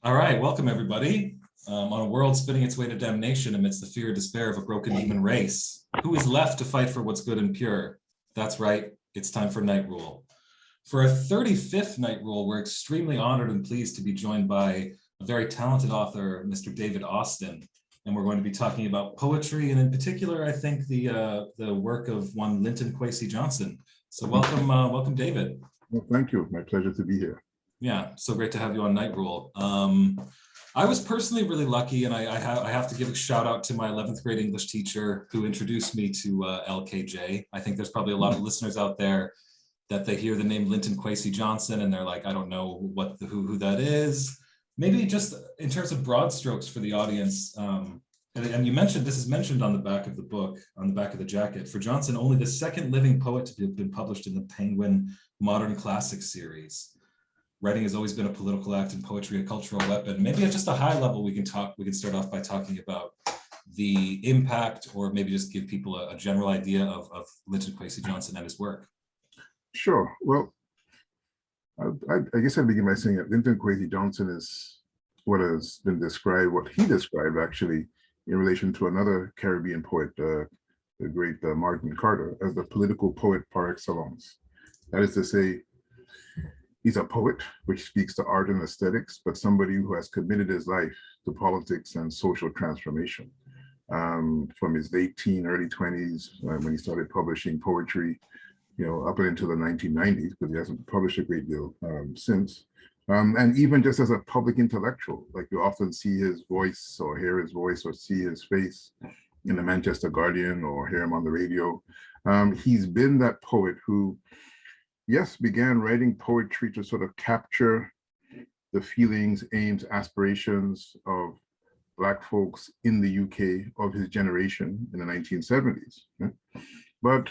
All right, welcome everybody. On a world spinning its way to damnation amidst the fear and despair of a broken human race, who is left to fight for what's good and pure? That's right, it's time for Night Rule. For our 35th Night Rule, we're extremely honored and pleased to be joined by a very talented author, Mr. David Austin. And we're going to be talking about poetry, and in particular, I think the work of one Linton Kwesi Johnson. So welcome, David. Well, thank you. My pleasure to be here. Yeah, so great to have you on Night Rule. I was personally really lucky, and I have to give a shout out to my 11th grade English teacher who introduced me to LKJ. I think there's probably a lot of listeners out there that they hear the name Linton Kwesi Johnson and they're like, I don't know who that is. Maybe just in terms of broad strokes for the audience, and you mentioned, this is mentioned on the back of the book, on the back of the jacket. For Johnson, only the second living poet to have been published in the Penguin Modern Classics series. Writing has always been a political act and poetry a cultural weapon. Maybe at just a high level, we can start off by talking about the impact, or maybe just give people a general idea of Linton Kwesi Johnson and his work. Sure. Well, I guess I'd begin by saying that Linton Kwesi Johnson is what has been described, what he described actually, in relation to another Caribbean poet, the great Martin Carter, as the political poet par excellence. That is to say, he's a poet, which speaks to art and aesthetics, but somebody who has committed his life to politics and social transformation. From his late teen, early 20s, when he started publishing poetry, up into the 1990s, because he hasn't published a great deal since. And even just as a public intellectual, like you often see his voice or hear his voice or see his face in the Manchester Guardian or hear him on the radio. He's been that poet who, yes, began writing poetry to sort of capture the feelings, aims, aspirations of Black folks in the UK of his generation in the 1970s. But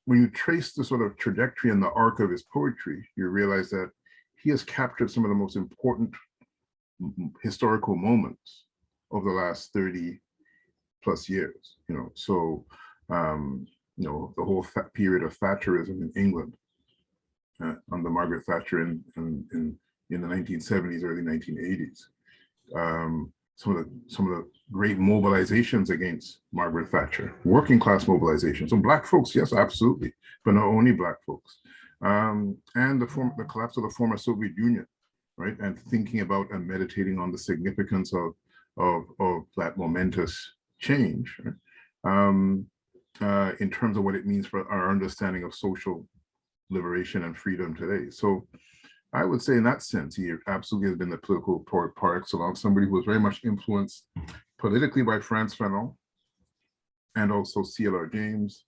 when you trace the sort of trajectory and the arc of his poetry, you realize that he has captured some of the most important historical moments of the last 30 plus years. So the whole period of Thatcherism in England under Margaret Thatcher in the 1970s, early 1980s. Some of the great mobilizations against Margaret Thatcher, working class mobilizations. So Black folks, yes, absolutely, but not only Black folks. And the collapse of the former Soviet Union, right? And thinking about and meditating on the significance of that momentous change. Right? In terms of what it means for our understanding of social liberation and freedom today. So I would say in that sense, he absolutely has been the political poet par excellence, somebody who was very much influenced politically by Frantz Fanon and also C.L.R. James,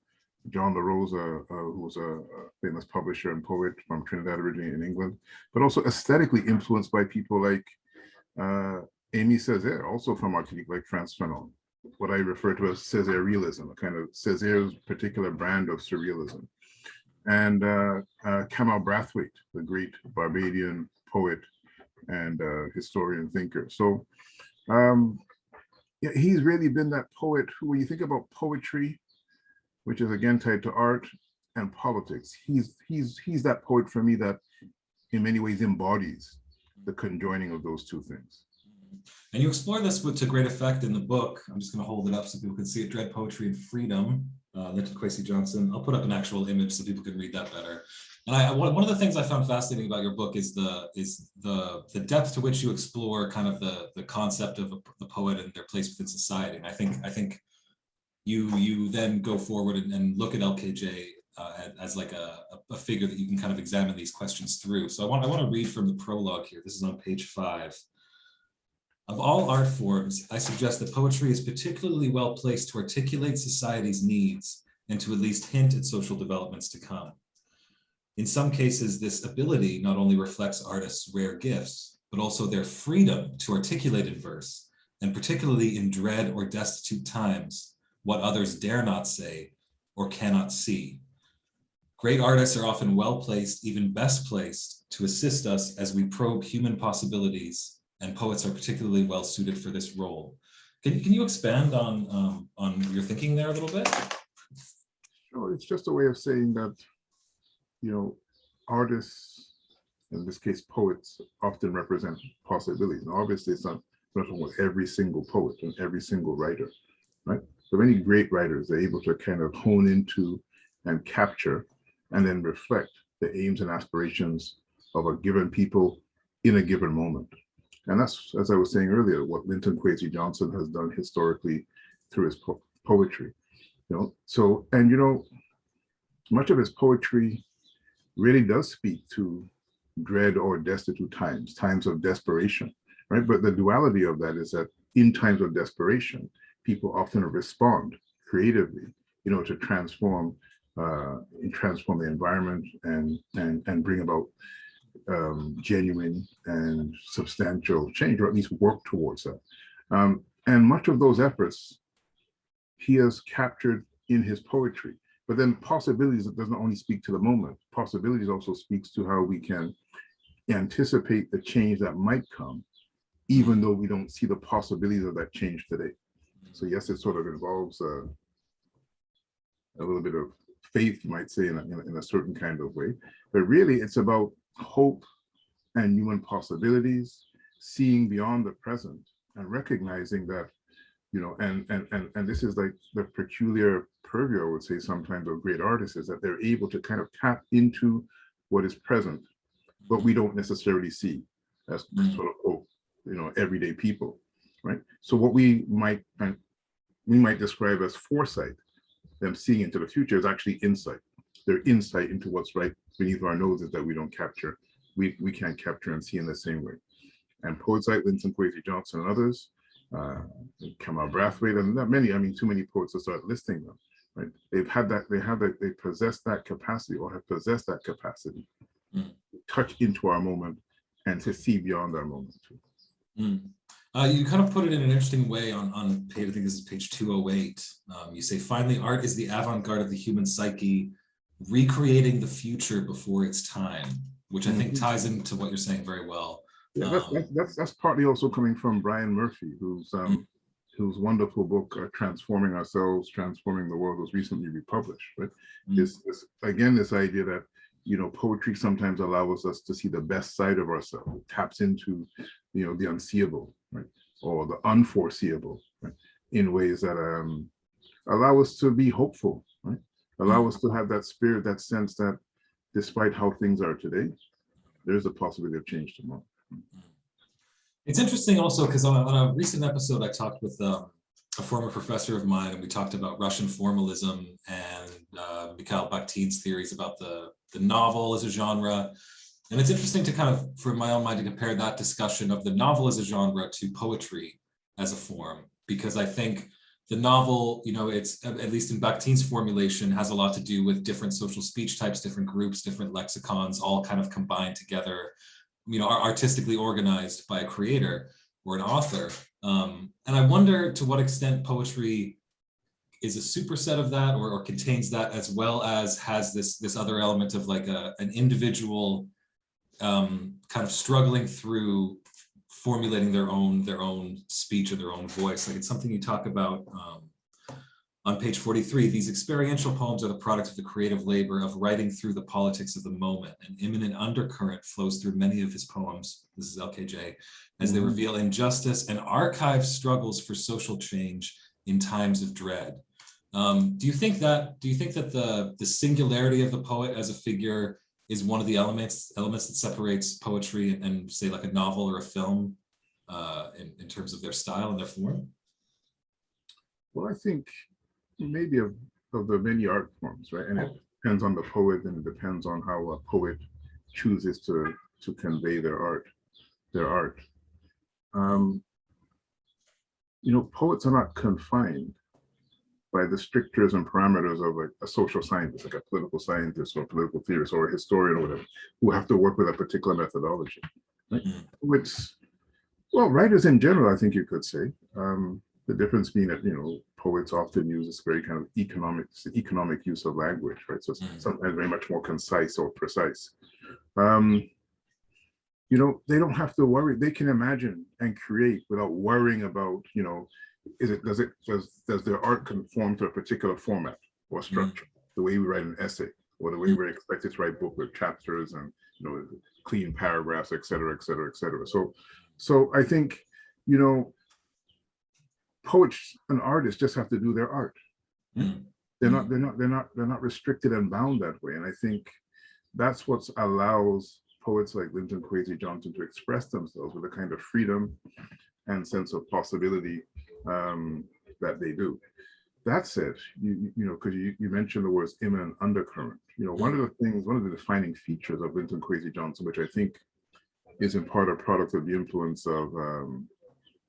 John LaRose, who was a famous publisher and poet from Trinidad originally in England, but also aesthetically influenced by people like Aimé Césaire, also from Martinique, like Frantz Fanon. What I refer to as Césaire realism, a kind of Césaire's particular brand of surrealism. And Kamau Brathwaite, the great Barbadian poet and historian thinker. So yeah, he's really been that poet who, when you think about poetry, which is again tied to art and politics, he's that poet for me that in many ways embodies the conjoining of those two things. And you explore this to great effect in the book. I'm just going to hold it up so people can see it. Dread, Poetry, and Freedom, Linton Kwesi Johnson. I'll put up an actual image so people can read that better. And one of the things I found fascinating about your book is the depth to which you explore kind of the concept of the poet and their place within society. And I think you then go forward and look at LKJ as like a figure that you can kind of examine these questions through. So I want to read from the prologue here. This is on page 5. Of all art forms, I suggest that poetry is particularly well placed to articulate society's needs and to at least hint at social developments to come. In some cases, this ability not only reflects artists' rare gifts, but also their freedom to articulate in verse, and particularly in dread or destitute times, what others dare not say or cannot see. Great artists are often well placed, even best placed, to assist us as we probe human possibilities, and poets are particularly well suited for this role. Can you expand on your thinking there a little bit? Sure, it's just a way of saying that, artists in this case, poets often represent possibilities. And obviously it's not with every single poet and every single writer, right? So many great writers are able to kind of hone into and capture and then reflect the aims and aspirations of a given people in a given moment. And that's, as I was saying earlier, what Linton Kwesi Johnson has done historically through his poetry. So, and much of his poetry really does speak to dread or destitute times, times of desperation, right? But the duality of that is that in times of desperation, people often respond creatively, to transform the environment and bring about genuine and substantial change, or at least work towards that. And much of those efforts he has captured in his poetry. But then possibilities doesn't only speak to the moment. Possibilities also speaks to how we can anticipate the change that might come, even though we don't see the possibilities of that change today. So yes, it sort of involves a little bit of faith, you might say, in a certain kind of way. But really, it's about hope and human possibilities, seeing beyond the present and recognizing that, and this is like the peculiar purview, I would say, sometimes of great artists, is that they're able to kind of tap into what is present, but we don't necessarily see as sort of quote, everyday people, right? So what we might describe as foresight, them seeing into the future, is actually insight. Their insight into what's right beneath our noses that we don't capture, we can't capture and see in the same way. And poets like Linton Kwesi Johnson and others, Kamal Brathwaite, and not many, too many poets to start listing them, right? They possess that capacity, or have possessed that capacity to touch into our moment and to see beyond our moment too. You kind of put it in an interesting way on page, I think this is page 208. You say, finally, art is the avant-garde of the human psyche, recreating the future before its time, which I think ties into what you're saying very well. Yeah, that's partly also coming from Brian Murphy, whose wonderful book, Transforming Ourselves, Transforming the World, was recently republished. Right? This idea that poetry sometimes allows us to see the best side of ourselves. It taps into the unseeable, right, or the unforeseeable, right, in ways that allow us to be hopeful, right, allow us to have that spirit, that sense that despite how things are today, there's a possibility of change tomorrow. It's interesting also because on a recent episode, I talked with a former professor of mine, and we talked about Russian formalism and Mikhail Bakhtin's theories about the novel as a genre. And it's interesting to kind of, for my own mind, to compare that discussion of the novel as a genre to poetry as a form, because I think the novel, it's, at least in Bakhtin's formulation, has a lot to do with different social speech types, different groups, different lexicons, all kind of combined together, are artistically organized by a creator or an author. And I wonder to what extent poetry is a superset of that, or contains that, as well as has this other element of like an individual kind of struggling through formulating their own speech or their own voice. Like, it's something you talk about on page 43. These experiential poems are the product of the creative labor of writing through the politics of the moment. An imminent undercurrent flows through many of his poems, this is LKJ, as they reveal injustice and archive struggles for social change in times of dread. Do you think that the singularity of the poet as a figure is one of the elements that separates poetry and say like a novel or a film in terms of their style and their form? Well, I think maybe of the many art forms, right? And it depends on the poet, and it depends on how a poet chooses to convey their art. Poets are not confined by the strictures and parameters of a social scientist, like a political scientist or a political theorist or a historian or whatever, who have to work with a particular methodology. Right? Writers in general, I think you could say. The difference being that, poets often use this very kind of economic use of language, right? So it's sometimes very much more concise or precise. They don't have to worry. They can imagine and create without worrying about, does their art conform to a particular format or structure? The way we write an essay, or the way we're expected to write book with chapters and clean paragraphs, et cetera, et cetera, et cetera. So I think, you know, poets and artists just have to do their art. Mm. They're not restricted and bound that way. And I think that's what allows poets like Linton Kwesi Johnson to express themselves with a kind of freedom and sense of possibility that they do. That said, you know, because you mentioned the words immanent undercurrent. You know, one of the things, one of the defining features of Linton Kwesi Johnson, which I think is in part a product of the influence of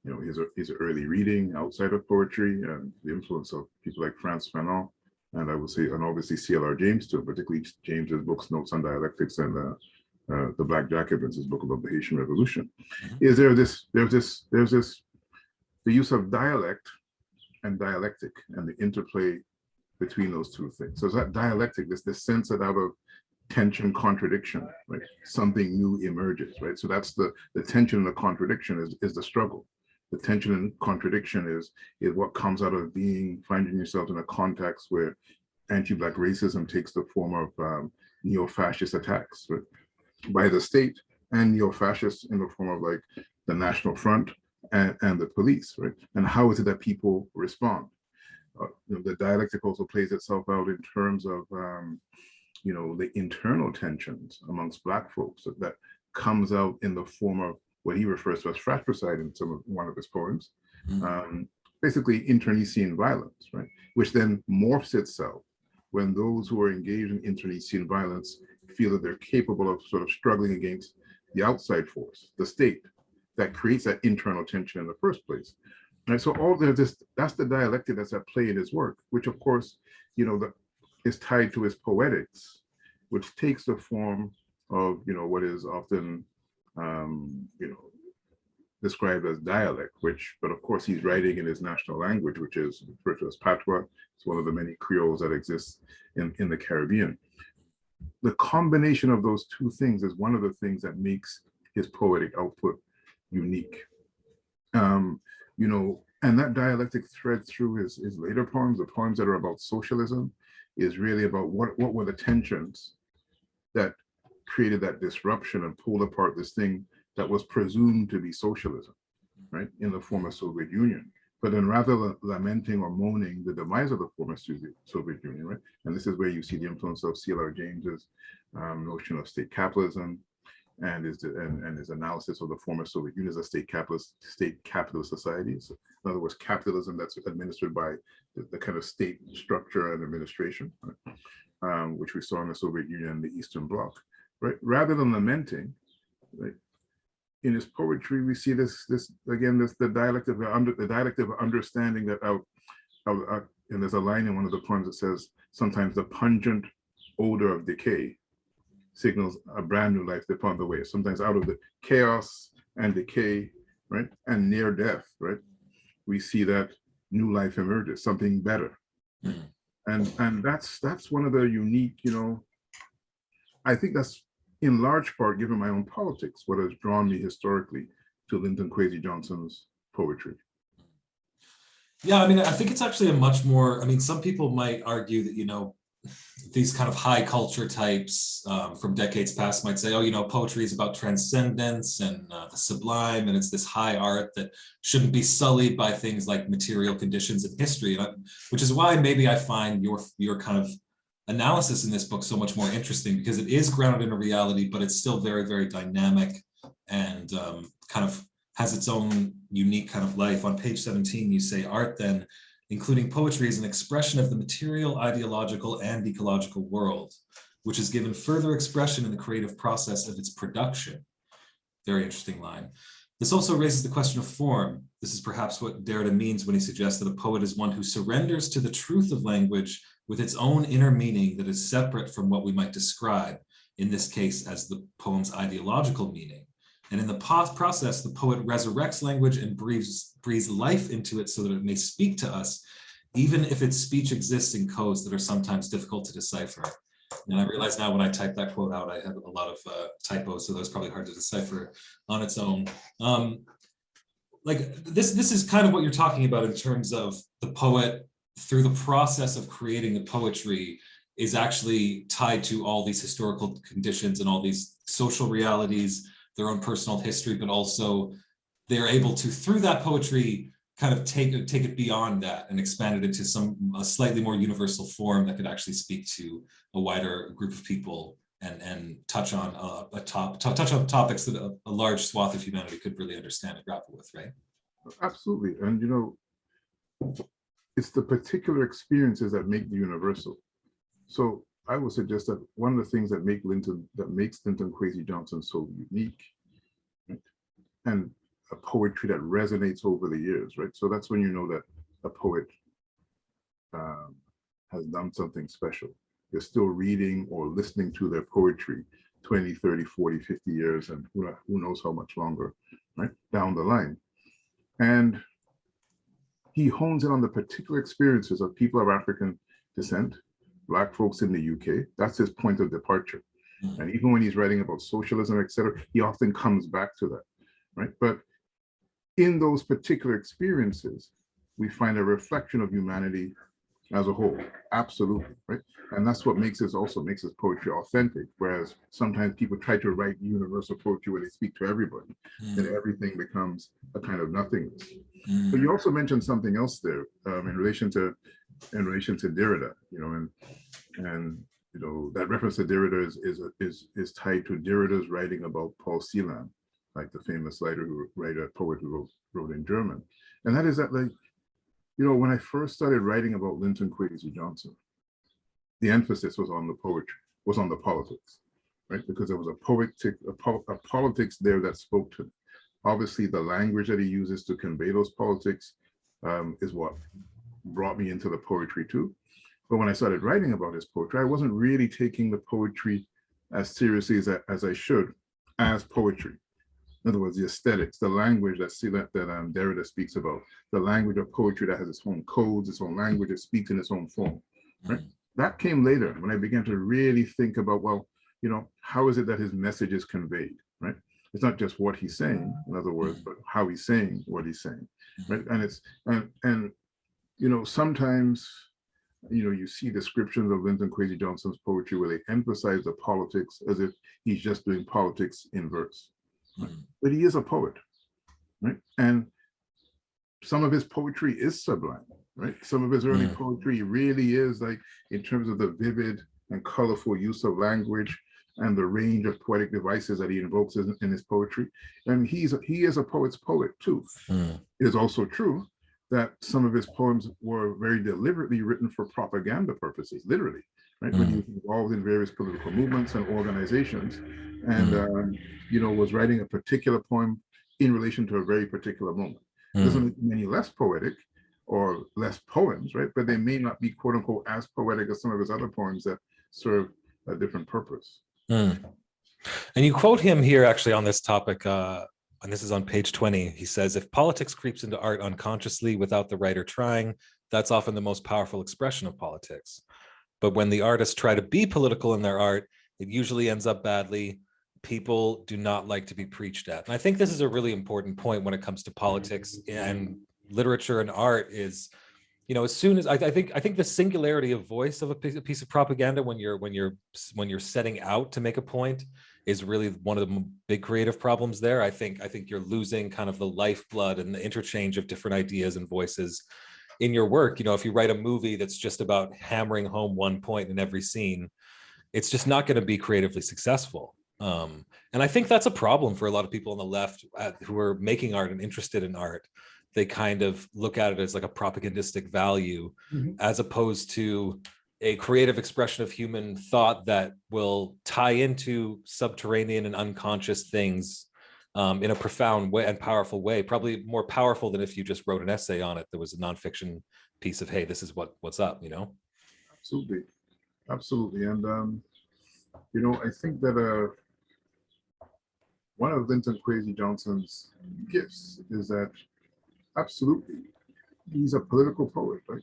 you know, his early reading outside of poetry and the influence of people like Frantz Fanon, and I would say, and obviously C.L.R. James too, particularly James's books, Notes on Dialectics, and the Black Jacobins, his book about the Haitian Revolution. Is there's this the use of dialect and dialectic and the interplay between those two things. So that dialectic, this sense that out of tension, contradiction, right, something new emerges, right? So that's the tension and the contradiction is the struggle. The tension and contradiction is what comes out of finding yourself in a context where anti-Black racism takes the form of neo-fascist attacks, right, by the state, and neo-fascists in the form of like the National Front and the police, right? And how is it that people respond? You know, the dialectic also plays itself out in terms of you know, the internal tensions amongst Black folks that comes out in the form of what he refers to as fratricide in one of his poems, basically internecine violence, right? Which then morphs itself when those who are engaged in internecine violence feel that they're capable of sort of struggling against the outside force, the state, that creates that internal tension in the first place. Right? So that's the dialectic that's at play in his work, which of course, you know, is tied to his poetics, which takes the form of, you know, what is often you know, described as dialect, but of course he's writing in his national language, which is referred to as patois. It's one of the many creoles that exist in the Caribbean. The combination of those two things is one of the things that makes his poetic output unique. You know, and that dialectic thread through his later poems, the poems that are about socialism, is really about what were the tensions that created that disruption and pulled apart this thing that was presumed to be socialism, right, in the former Soviet Union. But then rather than lamenting or moaning the demise of the former Soviet Union, right, and this is where you see the influence of C.L.R. James's notion of state capitalism and his analysis of the former Soviet Union as a state capitalist society. So in other words, capitalism that's administered by the kind of state structure and administration, right, which we saw in the Soviet Union and the Eastern Bloc. Right, rather than lamenting, right, in his poetry we see this the dialect of understanding that out and there's a line in one of the poems that says, sometimes the pungent odor of decay signals a brand new life upon the way. Sometimes out of the chaos and decay, right, and near death, right, we see that new life emerges, something better. And that's one of the unique, you know, I think that's in large part, given my own politics, what has drawn me historically to Linton Kwesi Johnson's poetry. Yeah, I mean, I think it's actually a much more, I mean, some people might argue that, you know, these kind of high culture types from decades past might say, oh, you know, poetry is about transcendence and the sublime, and it's this high art that shouldn't be sullied by things like material conditions and history, which is why maybe I find your kind of analysis in this book so much more interesting, because it is grounded in a reality, but it's still very, very dynamic and kind of has its own unique kind of life. On page 17, you say, art then, including poetry, is an expression of the material, ideological, and ecological world, which is given further expression in the creative process of its production. Very interesting line. This also raises the question of form. This is perhaps what Derrida means when he suggests that a poet is one who surrenders to the truth of language with its own inner meaning that is separate from what we might describe, in this case, as the poem's ideological meaning. And in the process, the poet resurrects language and breathes life into it so that it may speak to us, even if its speech exists in codes that are sometimes difficult to decipher. And I realize now when I typed that quote out, I had a lot of typos, so that was probably hard to decipher on its own. Like this is kind of what you're talking about in terms of the poet, through the process of creating the poetry, is actually tied to all these historical conditions and all these social realities, their own personal history, but also they're able to, through that poetry, kind of take it beyond that and expand it into a slightly more universal form that could actually speak to a wider group of people and touch on touch on topics that a large swath of humanity could really understand and grapple with, right? Absolutely. And it's the particular experiences that make the universal. So I would suggest that one of the things that makes Linton Kwesi Johnson so unique, right, and a poetry that resonates over the years, right? So that's when you know that a poet has done something special. You're still reading or listening to their poetry 20, 30, 40, 50 years, and who knows how much longer, right, down the line. And he hones in on the particular experiences of people of African descent, Black folks in the UK. That's his point of departure. And even when he's writing about socialism, etc., he often comes back to that, right? But in those particular experiences, we find a reflection of humanity as a whole, absolutely, right? And that's what makes his poetry authentic, whereas sometimes people try to write universal poetry where they speak to everybody, and everything becomes a kind of nothingness. But you also mentioned something else there in relation to Derrida, and that reference to Derrida is tied to Derrida's writing about Paul Celan, like the famous poet who wrote in German. And that is that, like, when I first started writing about Linton Kwesi Johnson, the emphasis was on the poetry, was on the politics, right? Because there was a politics there that spoke to me. Obviously, the language that he uses to convey those politics is what brought me into the poetry too. But when I started writing about his poetry, I wasn't really taking the poetry as seriously as I should as poetry. In other words, the aesthetics, the language that Derrida speaks about, the language of poetry that has its own codes, its own language, it speaks in its own form, right? That came later when I began to really think about, well, how is it that his message is conveyed, right? It's not just what he's saying, in other words, but how he's saying what he's saying, right? And sometimes, you see descriptions of Linton Kwesi Johnson's poetry where they emphasize the politics as if he's just doing politics in verse. Right? But he is a poet, right? And some of his poetry is sublime, right? Some of his early poetry really is, like, in terms of the vivid and colorful use of language and the range of poetic devices that he invokes in his poetry. And he is a poet's poet too. It is also true that some of his poems were very deliberately written for propaganda purposes, literally, right? When he was involved in various political movements and organizations, and was writing a particular poem in relation to a very particular moment. Doesn't make them any less poetic or less poems, right? But they may not be, quote unquote, as poetic as some of his other poems that serve a different purpose. And you quote him here actually on this topic, and this is on page 20. He says, if politics creeps into art unconsciously without the writer trying, that's often the most powerful expression of politics. But when the artists try to be political in their art, it usually ends up badly. People do not like to be preached at. And I think this is a really important point when it comes to politics and literature and art is, as soon as I think the singularity of voice of a piece of propaganda when you're setting out to make a point is really one of the big creative problems there. I think you're losing kind of the lifeblood and the interchange of different ideas and voices in your work. If you write a movie that's just about hammering home one point in every scene, it's just not going to be creatively successful. And I think that's a problem for a lot of people on the left who are making art and interested in art. They kind of look at it as like a propagandistic value, as opposed to a creative expression of human thought that will tie into subterranean and unconscious things in a profound way and powerful way, probably more powerful than if you just wrote an essay on it that was a nonfiction piece of, hey, this is what's up, Absolutely. And I think that one of Linton Kwesi Johnson's gifts is that absolutely he's a political poet, right?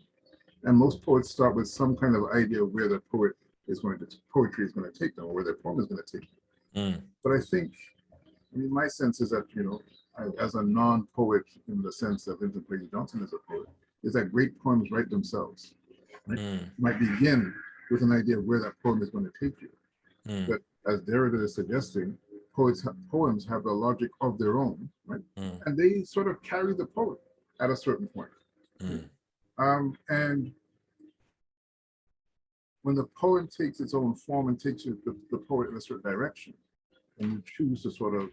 And most poets start with some kind of idea of where poetry is going to take them, or where their poem is going to take them. But I think, my sense is that, as a non-poet in the sense that Linton Kwesi Johnson is a poet, is that great poems write themselves. Right? You might begin with an idea of where that poem is going to take you. But as Derrida is suggesting, poems have a logic of their own, right? Mm. And they sort of carry the poet at a certain point. Mm. And when the poem takes its own form and takes the poet in a certain direction, and you choose to sort of,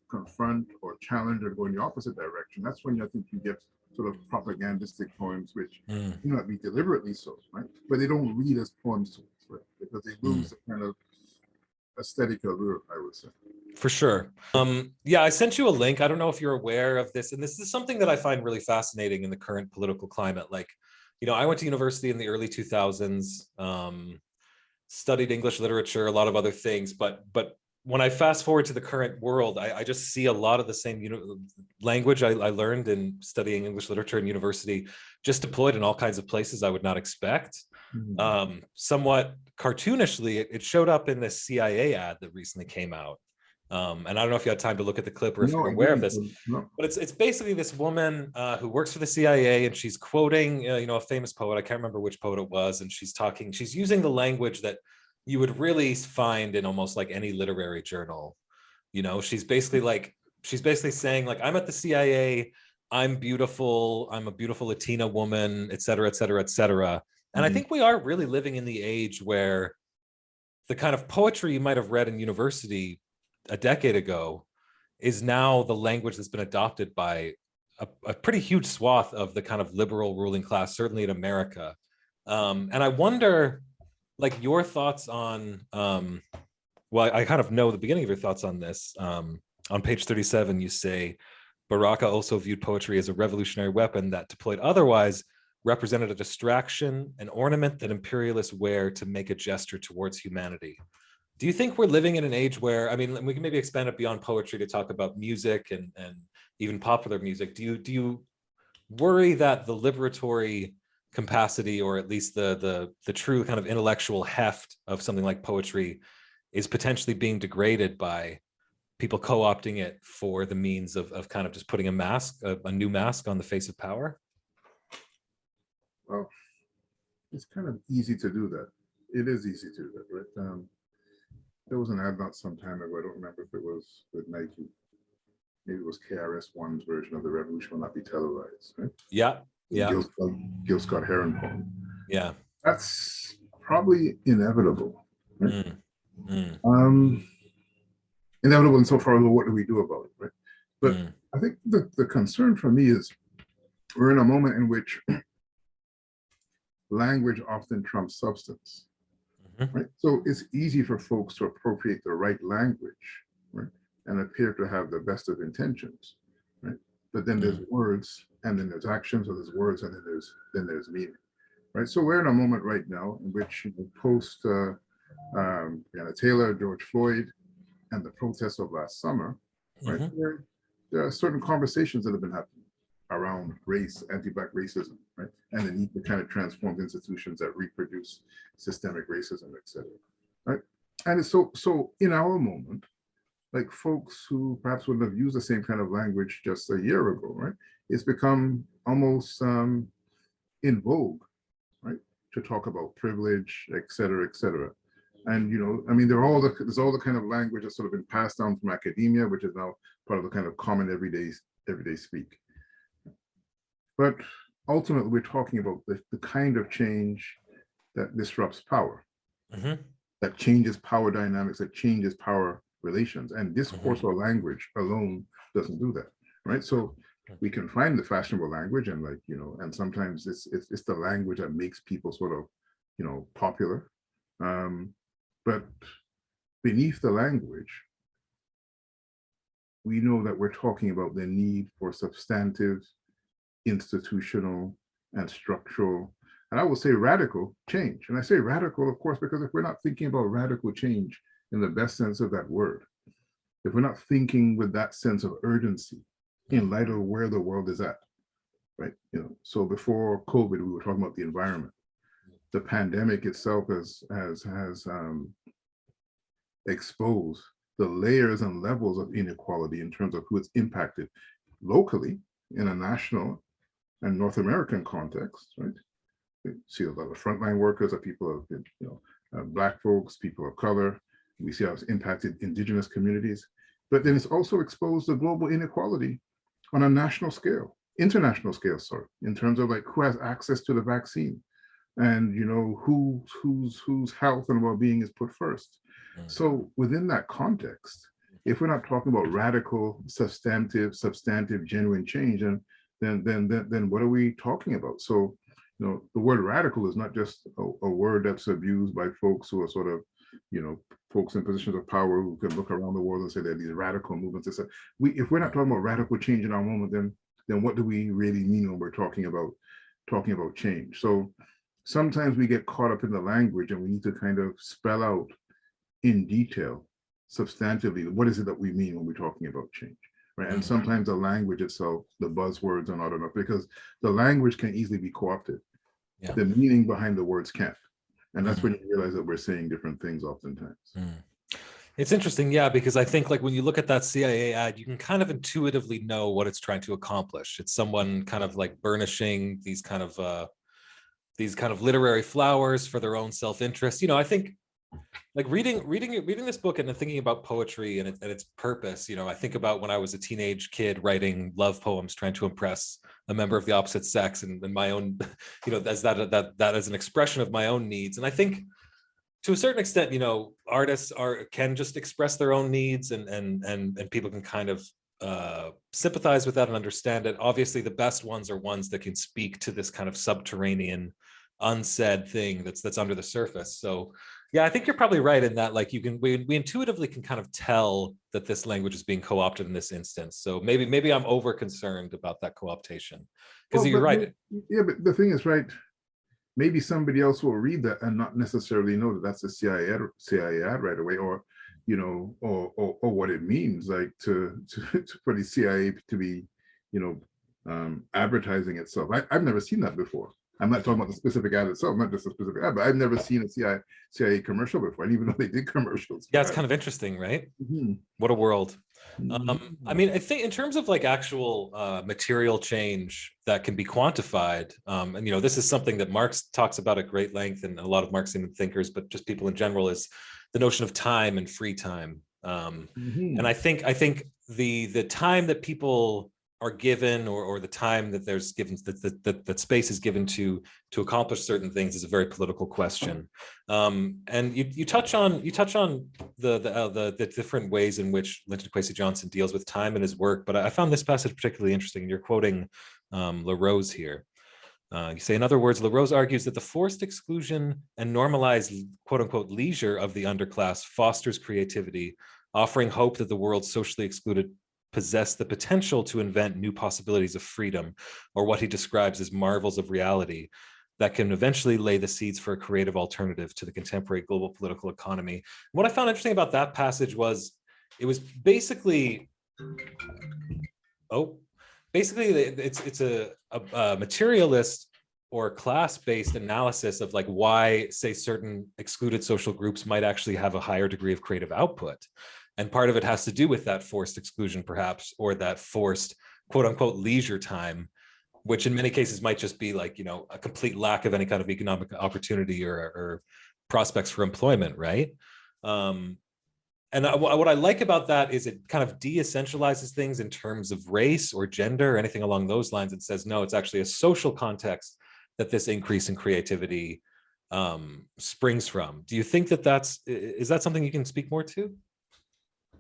confront or challenge or go in the opposite direction, that's when I think you get sort of propagandistic poems, which Mm. may not be deliberately so, right? But they don't read as poems to us, right? Because they lose the kind of aesthetic allure, I would say. For sure. Yeah, I sent you a link. I don't know if you're aware of this, and this is something that I find really fascinating in the current political climate. Like, I went to university in the early 2000s, studied English literature, a lot of other things, but when I fast forward to the current world, I just see a lot of the same language I learned in studying English literature in university, just deployed in all kinds of places I would not expect. Somewhat cartoonishly, it showed up in this CIA ad that recently came out. And I don't know if you had time to look at the clip or if you're aware of this, but it's basically this woman who works for the CIA, and she's quoting, a famous poet. I can't remember which poet it was. And she's using the language that you would really find in almost like any literary journal. She's basically saying, like, I'm at the CIA, I'm beautiful, I'm a beautiful Latina woman, et cetera, et cetera, et cetera. And I think we are really living in the age where the kind of poetry you might have read in university a decade ago is now the language that's been adopted by a pretty huge swath of the kind of liberal ruling class, certainly in America. And I wonder, like, your thoughts on, well, I kind of know the beginning of your thoughts on this. On page 37, you say, Baraka also viewed poetry as a revolutionary weapon that, deployed otherwise, represented a distraction, an ornament that imperialists wear to make a gesture towards humanity. Do you think we're living in an age where, I mean, we can maybe expand it beyond poetry to talk about music and even popular music. Do you worry that the liberatory capacity, or at least the true kind of intellectual heft of something like poetry, is potentially being degraded by people co-opting it for the means of kind of just putting a new mask on the face of power? Well, it's kind of easy to do that. It is easy to do that, right? There was an ad not some time ago. I don't remember if it was with Nike. Maybe it was KRS-One's version of "The Revolution Will Not Be Televised," right? Yeah, yeah. Gil Scott Heron poem. Yeah. That's probably inevitable, right? Inevitable insofar as what do we do about it, right? But I think the concern for me is we're in a moment in which language often trumps substance. Right? So it's easy for folks to appropriate the right language, right, and appear to have the best of intentions, right? But then there's words, and then there's actions, or there's words, and then there's meaning, right? So we're in a moment right now in which, post Breonna Taylor, George Floyd, and the protests of last summer, right? There are certain conversations that have been happening around race, anti-Black racism, right? And the need to kind of transform institutions that reproduce systemic racism, et cetera, right? And it's so in our moment, like folks who perhaps wouldn't have used the same kind of language just a year ago, right? It's become almost in vogue, right? To talk about privilege, et cetera, et cetera. And, I mean, there's all the kind of language that's sort of been passed down from academia, which is now part of the kind of common everyday speak. But ultimately, we're talking about the kind of change that disrupts power, that changes power dynamics, that changes power relations. And discourse or language alone doesn't do that, right? So we can find the fashionable language, and and sometimes it's the language that makes people sort of, popular. But beneath the language, we know that we're talking about the need for substantive, institutional, and structural, and I will say radical change. And I say radical, of course, because if we're not thinking about radical change in the best sense of that word, if we're not thinking with that sense of urgency in light of where the world is at, right? So before COVID, we were talking about the environment. The pandemic itself has exposed the layers and levels of inequality in terms of who it's impacted locally in a national and North American context, right? You see a lot of frontline workers, that people have been, Black folks, people of color. We see how it's impacted indigenous communities. But then it's also exposed the global inequality on a national scale, international scale, sorry, in terms of like who has access to the vaccine and whose health and well-being is put first. So within that context, if we're not talking about radical, substantive, genuine change, then what are we talking about? So, the word radical is not just a word that's abused by folks who are sort of, folks in positions of power who can look around the world and say there are these radical movements. If we're not talking about radical change in our moment, then what do we really mean when we're talking about change? So sometimes we get caught up in the language and we need to kind of spell out in detail, substantively, what is it that we mean when we're talking about change, right? And sometimes the language itself, the buzzwords are not enough because the language can easily be co-opted. Yeah. The meaning behind the words can't. And that's when you realize that we're saying different things oftentimes. It's interesting, yeah, because I think like when you look at that CIA ad, you can kind of intuitively know what it's trying to accomplish. It's someone kind of like burnishing these kind of literary flowers for their own self-interest. I think like reading this book and thinking about poetry and its purpose, I think about when I was a teenage kid writing love poems, trying to impress a member of the opposite sex and my own, as that as an expression of my own needs. And I think to a certain extent, artists can just express their own needs and people can kind of sympathize with that and understand it. Obviously, the best ones are ones that can speak to this kind of subterranean, unsaid thing that's under the surface. So yeah, I think you're probably right in that, like we intuitively can kind of tell that this language is being co-opted in this instance. So maybe I'm over concerned about that co-optation because you're right. Yeah, but the thing is, right, maybe somebody else will read that and not necessarily know that that's a CIA ad right away, or or what it means, like to for the CIA to be advertising itself. I've never seen that before. I'm not talking about the specific ad itself, not just a specific ad, but I've never seen a CIA commercial before. I didn't even know they did commercials. Yeah, it's kind of interesting, right? What a world. I mean, I think in terms of like actual material change that can be quantified, and this is something that Marx talks about at great length, and a lot of Marxian thinkers, but just people in general, is the notion of time and free time. And I think the time that people are given, or the time that there's given, that space is given to accomplish certain things, is a very political question. And you touch on the different ways in which Linton Kwesi Johnson deals with time in his work, but I found this passage particularly interesting, and you're quoting LaRose here. You say, in other words, LaRose argues that the forced exclusion and normalized quote unquote leisure of the underclass fosters creativity, offering hope that the world socially excluded possess the potential to invent new possibilities of freedom, or what he describes as marvels of reality that can eventually lay the seeds for a creative alternative to the contemporary global political economy. What I found interesting about that passage was it was basically, it's a materialist or class-based analysis of like why, say, certain excluded social groups might actually have a higher degree of creative output. And part of it has to do with that forced exclusion, perhaps, or that forced quote unquote leisure time, which in many cases might just be like, a complete lack of any kind of economic opportunity or prospects for employment, right? And what I like about that is it kind of de-essentializes things in terms of race or gender or anything along those lines, and says, no, it's actually a social context that this increase in creativity springs from. Do you think that is that something you can speak more to?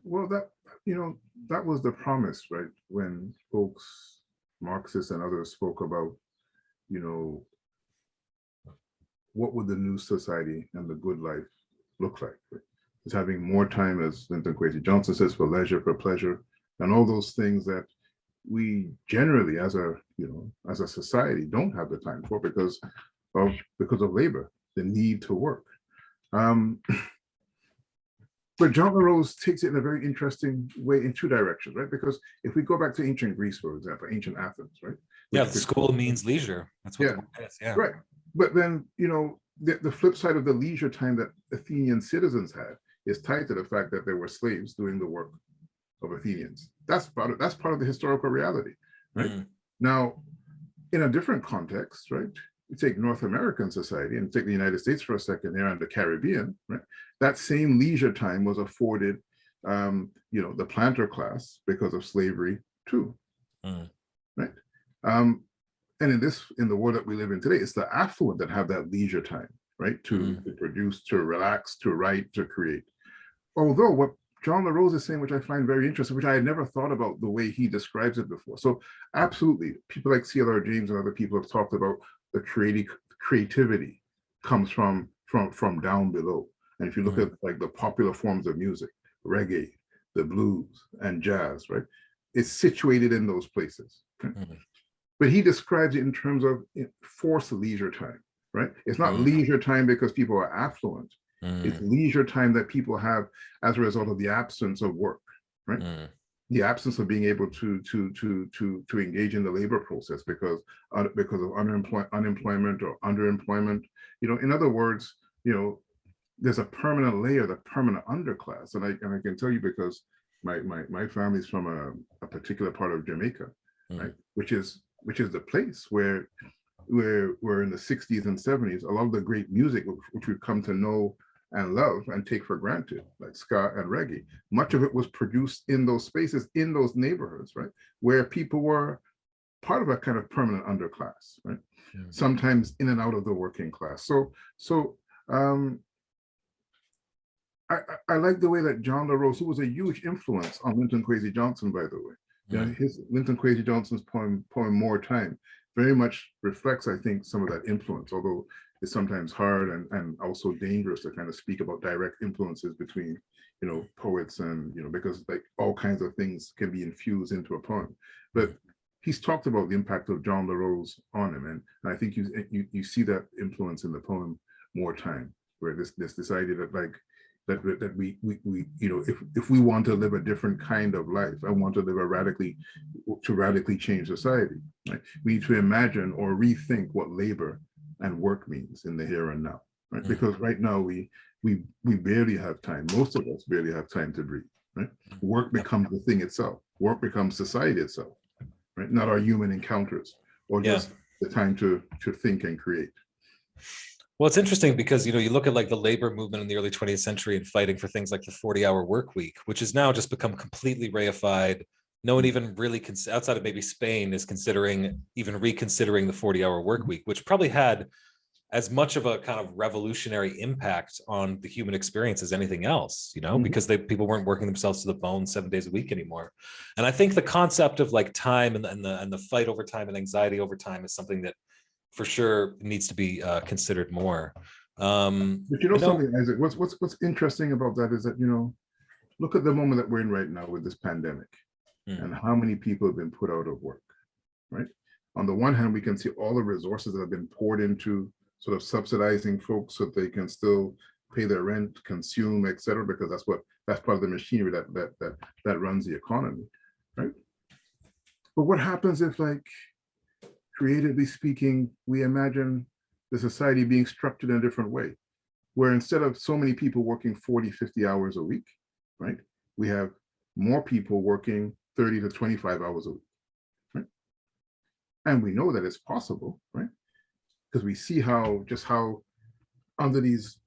Well, that was the promise, right? When folks, Marxists and others, spoke about, what would the new society and the good life look like? Right? It's having more time, as Linton Kwesi Johnson says, for leisure, for pleasure, and all those things that we generally, as a society, don't have the time for because of labor, the need to work. But John LaRose takes it in a very interesting way in two directions, right? Because if we go back to ancient Greece, for example, ancient Athens, right? Yeah, the school means leisure. That's what the word is, yeah. Right. But then, the flip side of the leisure time that Athenian citizens had is tied to the fact that there were slaves doing the work of Athenians. That's part of the historical reality, right? Now, in a different context, right? you take North American society and take the United States for a second there and the Caribbean, right? That same leisure time was afforded, the planter class because of slavery too, right? And in the world that we live in today, it's the affluent that have that leisure time, right? To produce, to relax, to write, to create. Although what John LaRose is saying, which I find very interesting, which I had never thought about the way he describes it before. So absolutely, people like C.L.R. James and other people have talked about the creativity comes from down below. And if you look at like the popular forms of music, reggae, the blues, and jazz, right? It's situated in those places. Right? But he describes it in terms of forced leisure time, right? It's not leisure time because people are affluent. It's leisure time that people have as a result of the absence of work, right? The absence of being able to engage in the labor process because of unemployment or underemployment. In other words, there's a permanent layer, the permanent underclass, and I can tell you because my family's from a particular part of Jamaica, right? Which is the place where in the 60s and 70s, a lot of the great music which we've come to know and love and take for granted, like ska and reggae, much of it was produced in those spaces, in those neighborhoods, right? Where people were part of a kind of permanent underclass, right? Sometimes in and out of the working class. So I like the way that John LaRose, who was a huge influence on Linton Kwesi Johnson, by the way, his Linton Kwesi Johnson's poem More Time very much reflects, I think, some of that influence, although it's sometimes hard and also dangerous to kind of speak about direct influences between, poets and, because like all kinds of things can be infused into a poem. But he's talked about the impact of John LaRose on him. And I think you see that influence in the poem More Time, where this idea that like, that we if we want to live a different kind of life, I want to live to radically change society, right? We need to imagine or rethink what labor and work means in the here and now, right? Because right now we barely have time. Most of us barely have time to breathe, right? Work becomes the thing itself. Work becomes society itself, right? Not our human encounters or just the time to think and create. Well, it's interesting because, you look at like the labor movement in the early 20th century and fighting for things like the 40-hour work week, which has now just become completely reified. No one even really, outside of maybe Spain, is reconsidering the 40-hour work week, which probably had as much of a kind of revolutionary impact on the human experience as anything else, because people weren't working themselves to the bone 7 days a week anymore. And I think the concept of like time and the fight over time and anxiety over time is something that for sure needs to be considered more. But something, Isaac, what's interesting about that is that, look at the moment that we're in right now with this pandemic and how many people have been put out of work, right? On the one hand, we can see all the resources that have been poured into sort of subsidizing folks so that they can still pay their rent, consume, et cetera, because that's part of the machinery that runs the economy, right? But what happens if, like, creatively speaking, we imagine the society being structured in a different way, where instead of so many people working 40, 50 hours a week, right, we have more people working 30 to 25 hours a week, right? And we know that it's possible, right? Because we see how under these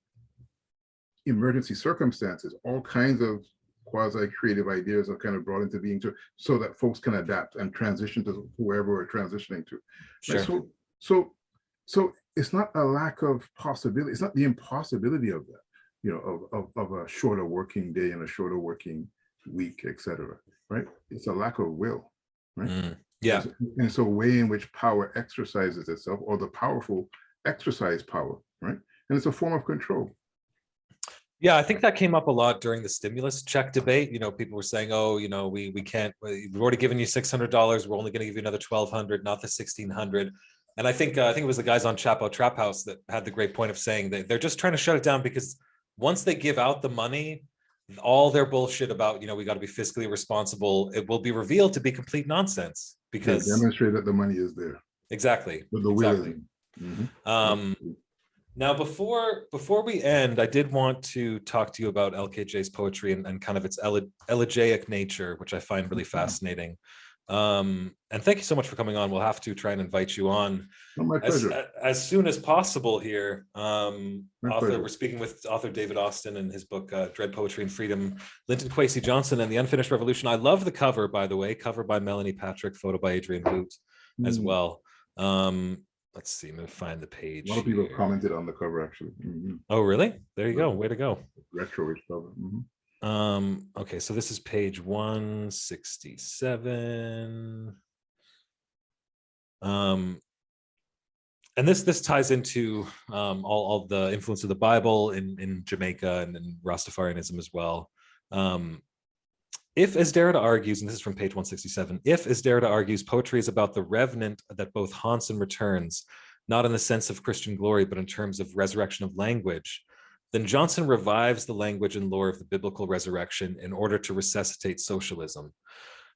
emergency circumstances, all kinds of quasi-creative ideas are kind of brought into being so that folks can adapt and transition to whoever we're transitioning to. Right? Sure. So it's not a lack of possibility. It's not the impossibility of that, of a shorter working day and a shorter working week, et cetera, right? It's a lack of will, right? Yeah. And it's a way in which power exercises itself, or the powerful exercise power, right? And it's a form of control. Yeah, I think that came up a lot during the stimulus check debate. People were saying, "Oh, we can't. We've already given you $600. We're only going to give you another $1,200, not the $1,600." And I think it was the guys on Chapo Trap House that had the great point of saying that they're just trying to shut it down because once they give out the money, all their bullshit about we got to be fiscally responsible, it will be revealed to be complete nonsense because they demonstrate that the money is there. Exactly. But the will isn't. Now, before we end, I did want to talk to you about LKJ's poetry and kind of its elegiac nature, which I find really fascinating. And thank you so much for coming on. We'll have to try and invite you on Oh, my pleasure. as soon as possible here. My pleasure. We're speaking with author David Austin and his book, Dread Poetry and Freedom, Linton Kwesi Johnson and the Unfinished Revolution. I love the cover, by the way, cover by Melanie Patrick, photo by Adrian Hoot as well. Let's see, I'm gonna find the page. A lot of people have commented on the cover, actually. Oh, really? There you go. Way to go. Retro-ish cover. Okay, so this is page 167. And this ties into all the influence of the Bible in Jamaica and in Rastafarianism as well. If, as Derrida argues, and this is from page 167, if, as Derrida argues, poetry is about the revenant that both haunts and returns, not in the sense of Christian glory, but in terms of resurrection of language, then Johnson revives the language and lore of the biblical resurrection in order to resuscitate socialism.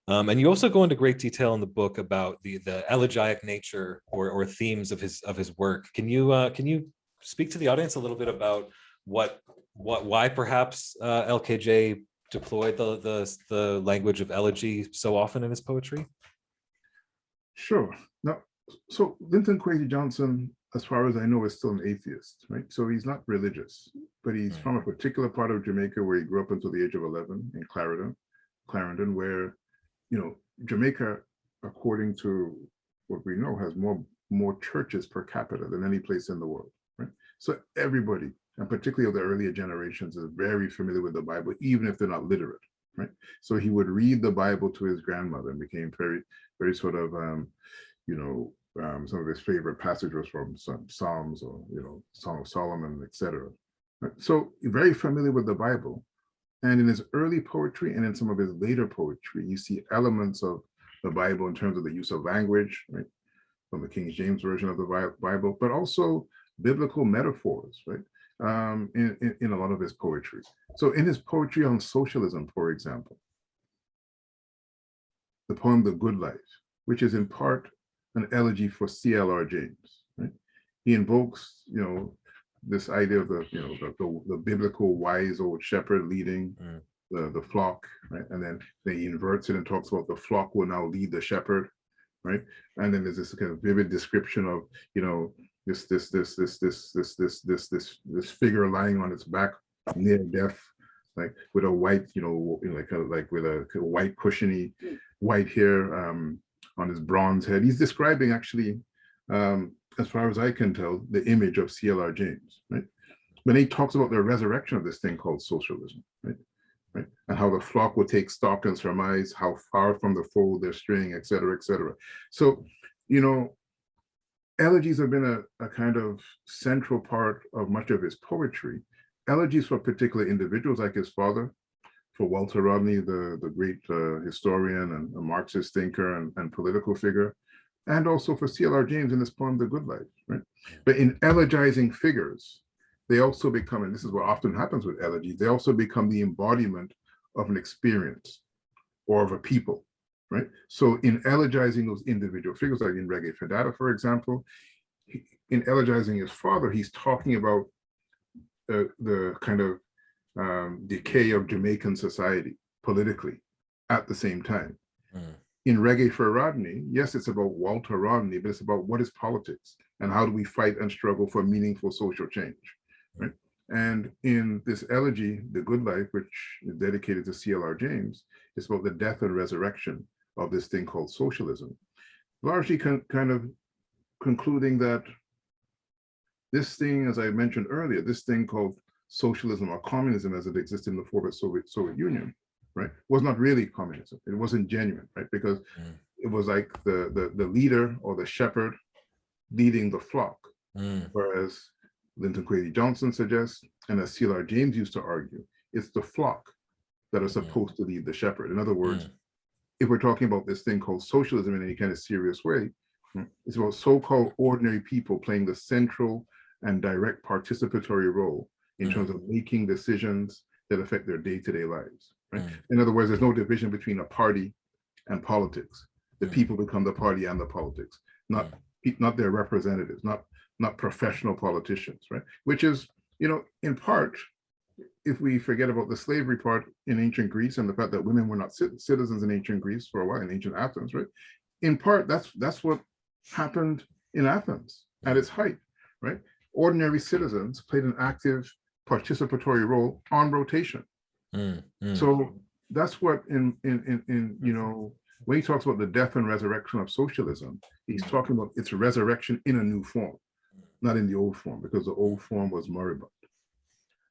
And you also go into great detail in the book about the elegiac nature or themes of his work. Can you speak to the audience a little bit about why perhaps LKJ deployed the language of elegy so often in his poetry? Sure. Now, so Linton Kwesi Johnson, as far as I know, is still an atheist, right? So he's not religious, but he's from a particular part of Jamaica where he grew up until the age of 11 in Clarendon, where, you know, Jamaica, according to what we know, has more churches per capita than any place in the world, right? So everybody, and particularly of the earlier generations, is very familiar with the Bible, even if they're not literate, right? So he would read the Bible to his grandmother and became very, very sort of, some of his favorite passages was from some Psalms or, Song of Solomon, etc. Right? So very familiar with the Bible. And in his early poetry and in some of his later poetry, you see elements of the Bible in terms of the use of language, right? From the King James Version of the Bible, but also biblical metaphors, right? In a lot of his poetry. So in his poetry on socialism, for example, the poem The Good Life, which is in part an elegy for C.L.R. James, right? He invokes, this idea of the biblical wise old shepherd leading the flock, right? And then he inverts it and talks about the flock will now lead the shepherd, right? And then there's this kind of vivid description of, this figure lying on its back near death, like with a white, with a white cushiony white hair on his bronze head. He's describing actually, as far as I can tell, the image of C.L.R. James, right? When he talks about the resurrection of this thing called socialism, right? And how the flock will take stock and surmise how far from the fold they're straying, et cetera, et cetera. So, elegies have been a kind of central part of much of his poetry. Elegies for particular individuals like his father, for Walter Rodney, the great historian and a Marxist thinker and political figure, and also for C.L.R. James in this poem, The Good Life, right? But in elegizing figures, they also become, and this is what often happens with elegies, they also become the embodiment of an experience or of a people, right? So in elegizing those individual figures, like in Reggae Fedata, for example, in elegizing his father, he's talking about the kind of decay of Jamaican society politically at the same time. In Reggae for Rodney, yes, it's about Walter Rodney, but it's about what is politics and how do we fight and struggle for meaningful social change, right? And in this elegy, The Good Life, which is dedicated to C.L.R. James, it's about the death and resurrection of this thing called socialism, largely kind of concluding that this thing, as I mentioned earlier, this thing called socialism or communism as it existed in the former Soviet Union, right, was not really communism. It wasn't genuine, right? Because it was like the leader or the shepherd leading the flock. Whereas Linton Kwesi Johnson suggests, and as C.L.R. James used to argue, it's the flock that are supposed to lead the shepherd. In other words, if we're talking about this thing called socialism in any kind of serious way, it's about so-called ordinary people playing the central and direct participatory role in terms of making decisions that affect their day-to-day lives, right? In other words, there's no division between a party and politics. The people become the party and the politics, not their representatives, not professional politicians, right? Which is, in part, if we forget about the slavery part in ancient Greece and the fact that women were not citizens in ancient Greece for a while, in ancient Athens, right? In part, that's what happened in Athens at its height, right? Ordinary citizens played an active participatory role on rotation. So that's what in when he talks about the death and resurrection of socialism, he's talking about its resurrection in a new form, not in the old form, because the old form was moribund.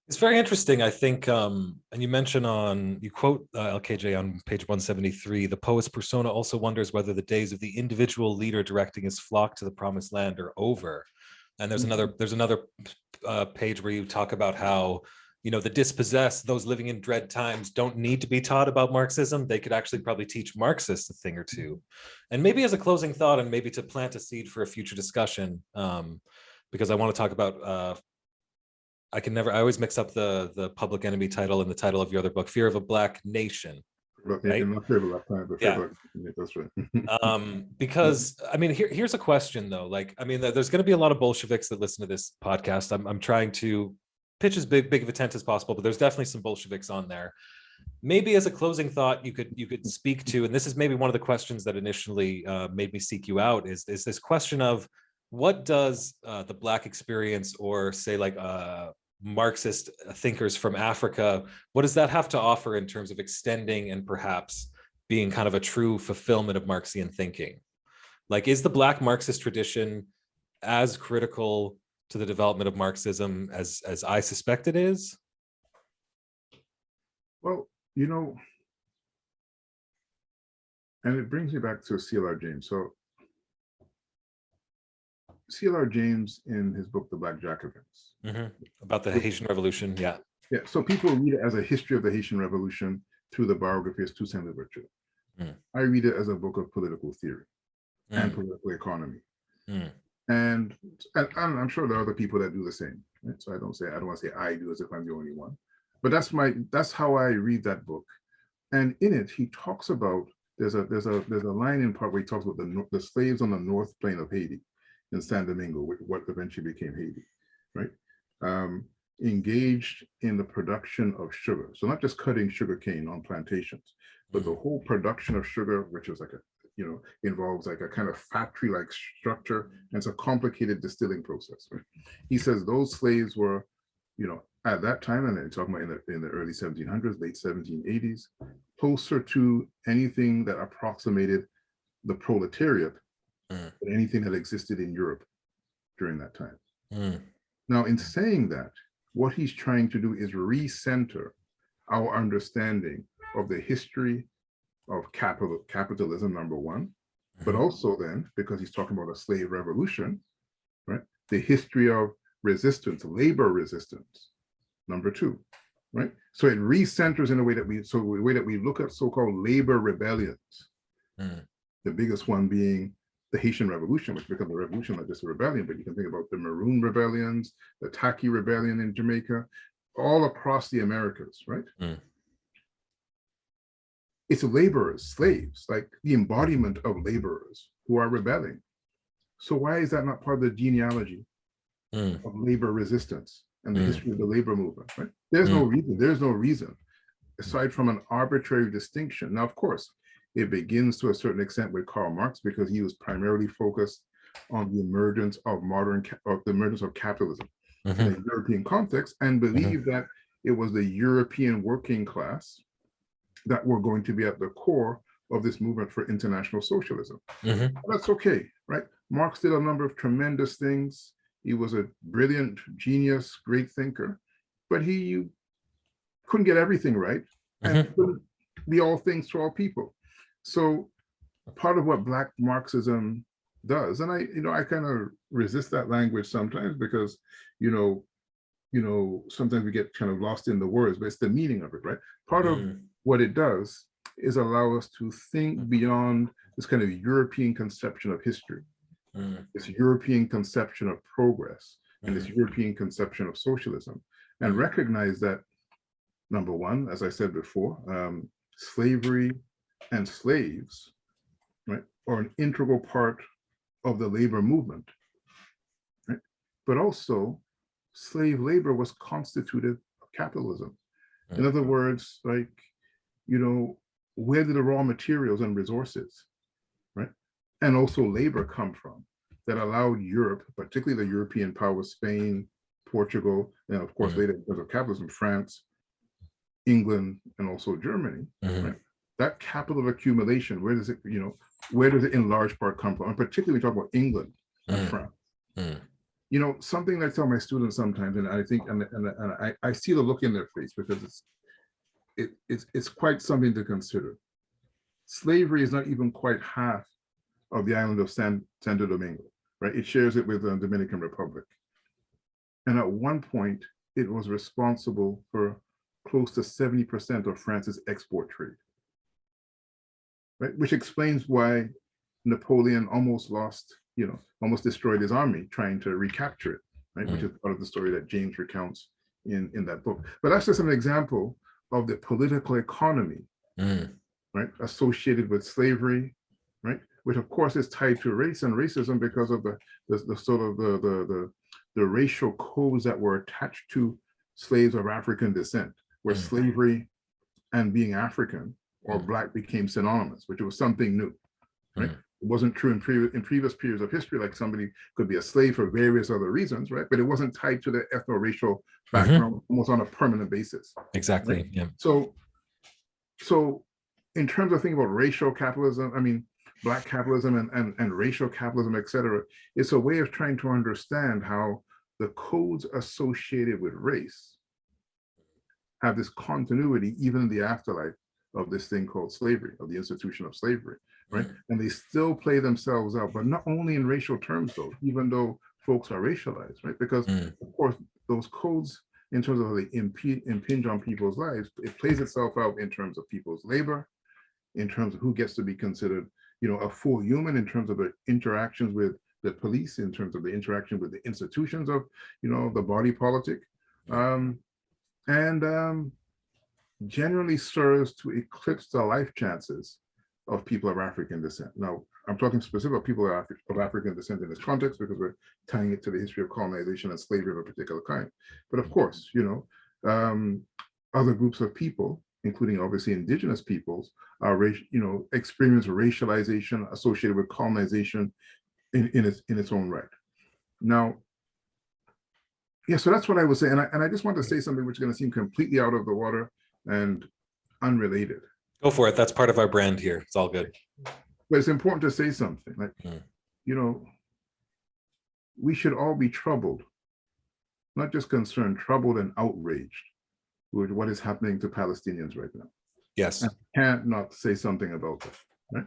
It's very interesting, I think, and you mention you quote LKJ on page 173, the poet's persona also wonders whether the days of the individual leader directing his flock to the promised land are over. And there's another page where you talk about how, the dispossessed, those living in dread times, don't need to be taught about Marxism. They could actually probably teach Marxists a thing or two. And maybe as a closing thought, and maybe to plant a seed for a future discussion, because I want to talk about I always mix up the Public Enemy title and the title of your other book, Fear of a Black Nation. Right? Yeah. That's right. Because I mean, here's a question though. Like, I mean, there's going to be a lot of Bolsheviks that listen to this podcast. I'm trying to pitch as big of a tent as possible, but there's definitely some Bolsheviks on there. Maybe as a closing thought, you could speak to, and this is maybe one of the questions that initially made me seek you out, is this question of what does the Black experience, or say like Marxist thinkers from Africa, what does that have to offer in terms of extending and perhaps being kind of a true fulfillment of Marxian thinking? Like, is the Black Marxist tradition as critical to the development of Marxism as I suspect it is? Well, and it brings me back to C.L.R. James. So C.L.R. James, in his book, The Black Jacobins. About the Haitian Revolution, yeah. Yeah, so people read it as a history of the Haitian Revolution through the biography of Toussaint Louverture. I read it as a book of political theory and political economy. And I'm sure there are other people that do the same. Right? So I don't want to say I do as if I'm the only one. But that's how I read that book. And in it, he talks about, there's a line in part where he talks about the slaves on the North Plain of Haiti in San Domingo, what eventually became Haiti, right? Engaged in the production of sugar. So not just cutting sugar cane on plantations, but the whole production of sugar, which is like involves like a kind of factory-like structure, and it's a complicated distilling process. Right? He says those slaves were, at that time, and they're talking about in the early 1700s, late 1780s, closer to anything that approximated the proletariat than anything that existed in Europe during that time. Now, in saying that, what he's trying to do is recenter our understanding of the history of capitalism, number one, but also then, because he's talking about a slave revolution, right? The history of resistance, labor resistance, number two, right? So it recenters in a way that we look at so-called labor rebellions. The biggest one being the Haitian Revolution, which becomes a revolution, not just a rebellion, but you can think about the Maroon rebellions, the Taki rebellion in Jamaica, all across the Americas, right? It's laborers, slaves, like the embodiment of laborers who are rebelling. So why is that not part of the genealogy of labor resistance and the history of the labor movement, right? There's no reason, aside from an arbitrary distinction. Now, of course, it begins to a certain extent with Karl Marx, because he was primarily focused on the emergence of capitalism in a European context, and believed that it was the European working class that were going to be at the core of this movement for international socialism. That's okay, right? Marx did a number of tremendous things. He was a brilliant genius, great thinker, but he couldn't get everything right and couldn't be all things to all people. So part of what Black Marxism does, and I kind of resist that language sometimes, because sometimes we get kind of lost in the words, but it's the meaning of it, right? Part of what it does is allow us to think beyond this kind of European conception of history, this European conception of progress, and this European conception of socialism, and recognize that, number one, as I said before, slavery and slaves, right, are an integral part of the labor movement, right? But also, slave labor was constituted capitalism. In other words, like, you know, where do the raw materials and resources, right? And also labor come from that allowed Europe, particularly the European powers, Spain, Portugal, and of course later because of capitalism, France, England, and also Germany, right? That capital accumulation, where does it, you know, where does it in large part come from? And particularly we talk about England and France. You know, something I tell my students sometimes, and I think, and I see the look in their face because it's quite something to consider. Slavery is not even quite half of the island of Santo Domingo, right? It shares it with the Dominican Republic. And at one point, it was responsible for close to 70% of France's export trade, right? Which explains why Napoleon almost lost, you know, almost destroyed his army trying to recapture it, right? Which is part of the story that James recounts in that book. But that's just an example of the political economy, right, associated with slavery, right, which of course is tied to race and racism because of the sort of the racial codes that were attached to slaves of African descent, where slavery and being African or Black became synonymous, which was something new, right? It wasn't true in previous periods of history, like somebody could be a slave for various other reasons, right? But it wasn't tied to the ethno-racial background almost on a permanent basis. Exactly, right? yeah. So in terms of thinking about racial capitalism, I mean, Black capitalism and racial capitalism, et cetera, it's a way of trying to understand how the codes associated with race have this continuity even in the afterlife of this thing called slavery, of the institution of slavery, right? And they still play themselves out, but not only in racial terms though, even though folks are racialized, right? Because of course, those codes in terms of how they impinge on people's lives, it plays itself out in terms of people's labor, in terms of who gets to be considered, you know, a full human, in terms of the interactions with the police, in terms of the interaction with the institutions of, you know, the body politic, generally serves to eclipse the life chances of people of African descent. Now, I'm talking specifically about people of African descent in this context because we're tying it to the history of colonization and slavery of a particular kind. But of course, you know, other groups of people, including obviously indigenous peoples, are, you know, experience racialization associated with colonization in its own right. Now, yeah, so that's what I was saying. And I just want to say something which is going to seem completely out of the water and unrelated. Go for it. That's part of our brand here. It's all good. But it's important to say something like, you know, we should all be troubled, not just concerned, troubled and outraged with what is happening to Palestinians right now. Yes. And can't not say something about that, right?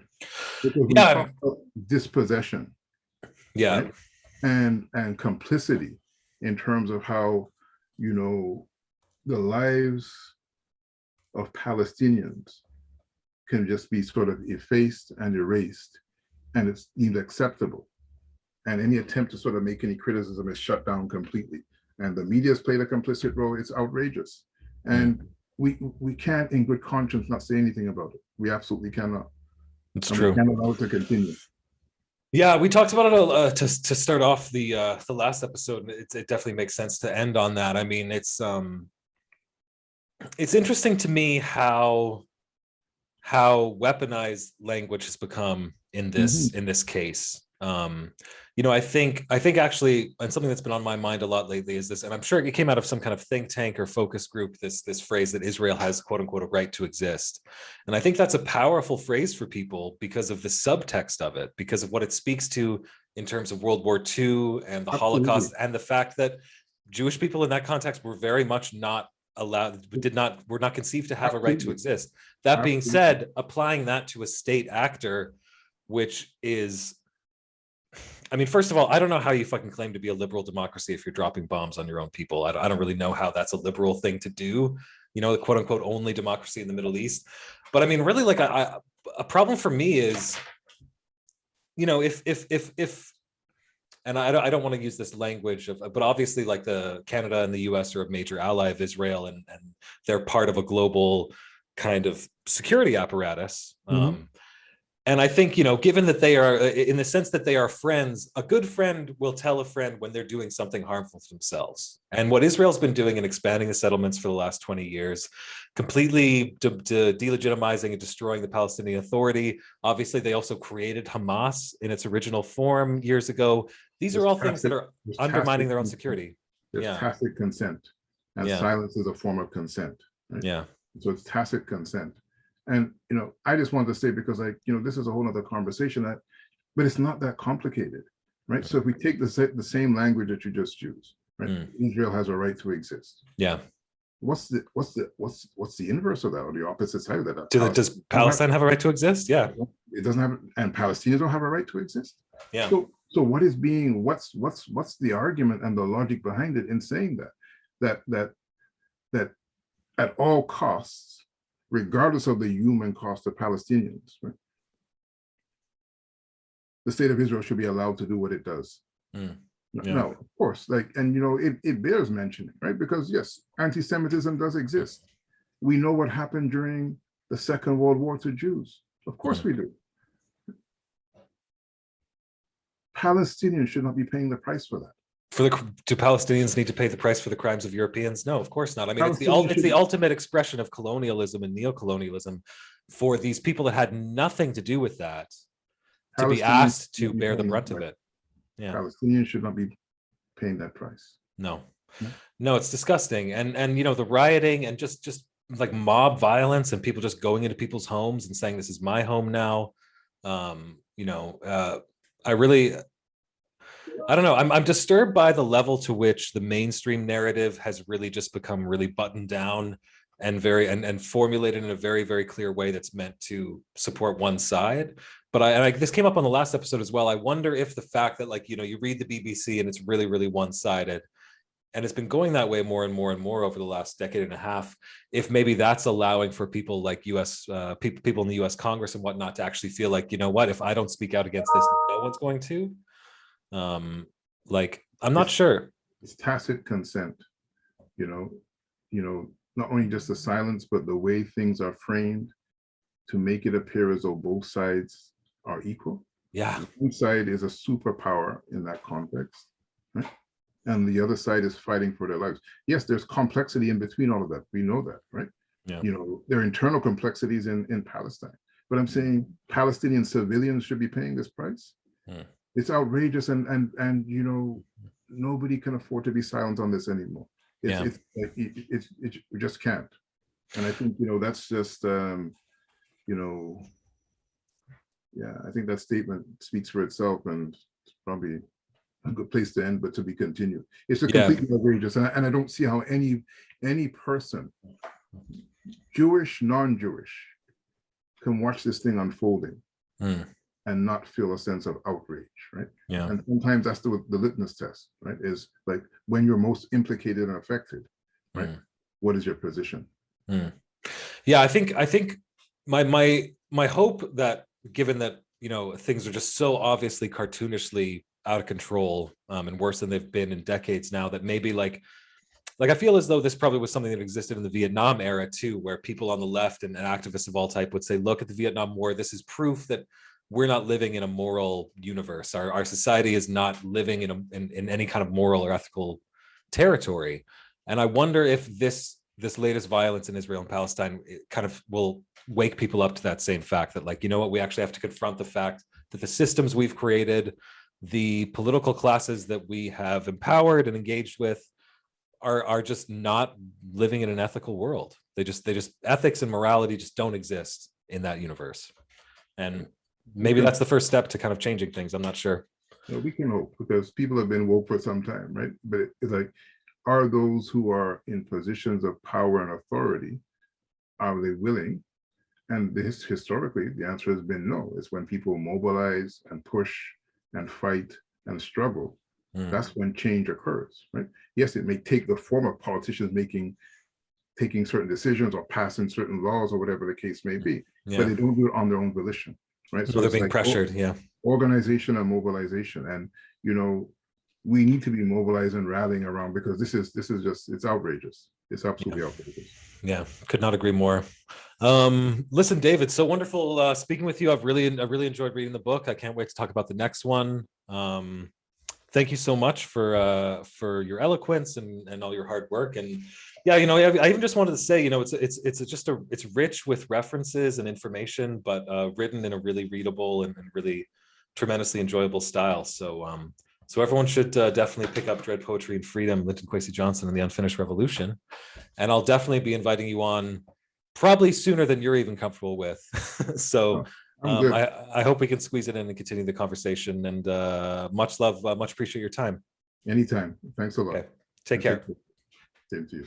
Because we talk about dispossession, right? And complicity in terms of how, you know, the lives of Palestinians can just be sort of effaced and erased, and it's deemed acceptable. And any attempt to sort of make any criticism is shut down completely. And the media's played a complicit role. It's outrageous. And we can't in good conscience not say anything about it. We absolutely cannot. It's true. We can't allow it to continue. Yeah, we talked about it to start off the last episode. It definitely makes sense to end on that. I mean, it's interesting to me how weaponized language has become in this case. You know, I think actually, and something that's been on my mind a lot lately is this, and I'm sure it came out of some kind of think tank or focus group, this phrase that Israel has, quote unquote, a right to exist. And I think that's a powerful phrase for people because of the subtext of it, because of what it speaks to in terms of World War II and the Holocaust, and the fact that Jewish people in that context were very much not allowed, were not conceived to have a right to exist. That being said, applying that to a state actor, which is, I mean, first of all, I don't know how you fucking claim to be a liberal democracy if you're dropping bombs on your own people. I don't really know how that's a liberal thing to do, you know, the quote unquote only democracy in the Middle East. But I mean, really, like a problem for me is, you know, if and I don't want to use this language of, but obviously like the Canada and the US are a major ally of Israel, and they're part of a global kind of security apparatus. And I think, given that they are, in the sense that they are friends, a good friend will tell a friend when they're doing something harmful to themselves. And what Israel's been doing in expanding the settlements for the last 20 years, completely delegitimizing and destroying the Palestinian Authority. Obviously, they also created Hamas in its original form years ago. These are all things that are undermining their own security. There's tacit consent, and silence is a form of consent. Right? Yeah. So it's tacit consent. And, I just wanted to say, because this is a whole other conversation, but it's not that complicated, right? So if we take the same language that you just used, right? Israel has a right to exist. Yeah. What's the inverse of that, or the opposite side of that? Does Palestine have a right to exist? Yeah. It doesn't have, and Palestinians don't have a right to exist. Yeah. So what's the argument and the logic behind it in saying that at all costs, regardless of the human cost of Palestinians, right, the state of Israel should be allowed to do what it does? No, of course, it bears mentioning, right? Because yes, anti-Semitism does exist. We know what happened during the Second World War to Jews. Of course we do. Palestinians should not be paying the price for that. Do Palestinians need to pay the price for the crimes of Europeans? No, of course not. I mean, it's the ultimate expression of colonialism and neocolonialism for these people that had nothing to do with that to be asked to bear the brunt of it. Yeah. Palestinians should not be paying that price. No, it's disgusting. And the rioting and just like mob violence and people just going into people's homes and saying, this is my home now. I don't know. I'm disturbed by the level to which the mainstream narrative has really just become really buttoned down and formulated in a very, very clear way that's meant to support one side. But this came up on the last episode as well. I wonder if the fact that you read the BBC and it's really, really one-sided, and it's been going that way more and more and more over the last decade and a half, if maybe that's allowing for people like people in the US Congress and whatnot to actually feel like, what, if I don't speak out against this, no one's going to. I'm not sure. It's tacit consent, not only just the silence, but the way things are framed to make it appear as though both sides are equal. Yeah. One side is a superpower in that context, right? And the other side is fighting for their lives. Yes, there's complexity in between all of that. We know that, right? Yeah. There are internal complexities in Palestine. But I'm saying Palestinian civilians should be paying this price. It's outrageous, and nobody can afford to be silent on this anymore. We just can't. And I think that's just I think that statement speaks for itself, and it's probably a good place to end, but to be continued. It's just completely outrageous, and I don't see how any person, Jewish, non-Jewish, can watch this thing unfolding and not feel a sense of outrage, right? Yeah. And sometimes that's the litmus test, right? Is like when you're most implicated and affected, right? What is your position? Yeah, I think my hope that, given that things are just so obviously cartoonishly out of control and worse than they've been in decades now, that maybe like I feel as though this probably was something that existed in the Vietnam era too, where people on the left and activists of all type would say, look at the Vietnam War, this is proof that we're not living in a moral universe. Our society is not living in any kind of moral or ethical territory. And I wonder if this latest violence in Israel and Palestine kind of will wake people up to that same fact, that we actually have to confront the fact that the systems we've created, the political classes that we have empowered and engaged with, are just not living in an ethical world. They just ethics and morality just don't exist in that universe. And maybe that's the first step to kind of changing things. I'm not sure. We can hope, because people have been woke for some time, right? But it's like, are those who are in positions of power and authority, are they willing? And historically, the answer has been no. It's when people mobilize and push and fight and struggle, that's when change occurs, right? Yes, it may take the form of politicians taking certain decisions or passing certain laws or whatever the case may be, but they don't do it on their own volition, right? So they're being pressured, organization and mobilization. And we need to be mobilized and rallying around, because this is just, it's outrageous. It's absolutely outrageous. Yeah, could not agree more. Listen, David, so wonderful speaking with you. I really enjoyed reading the book. I can't wait to talk about the next one. Thank you so much for your eloquence and all your hard work. And yeah, I even just wanted to say, it's rich with references and information, but written in a really readable and really tremendously enjoyable style. So everyone should definitely pick up Dread Poetry and Freedom, Linton Kwesi Johnson and the Unfinished Revolution. And I'll definitely be inviting you on probably sooner than you're even comfortable with. So I hope we can squeeze it in and continue the conversation. And much love, much appreciate your time. Anytime. Thanks a lot. Okay. Take care. Same to you.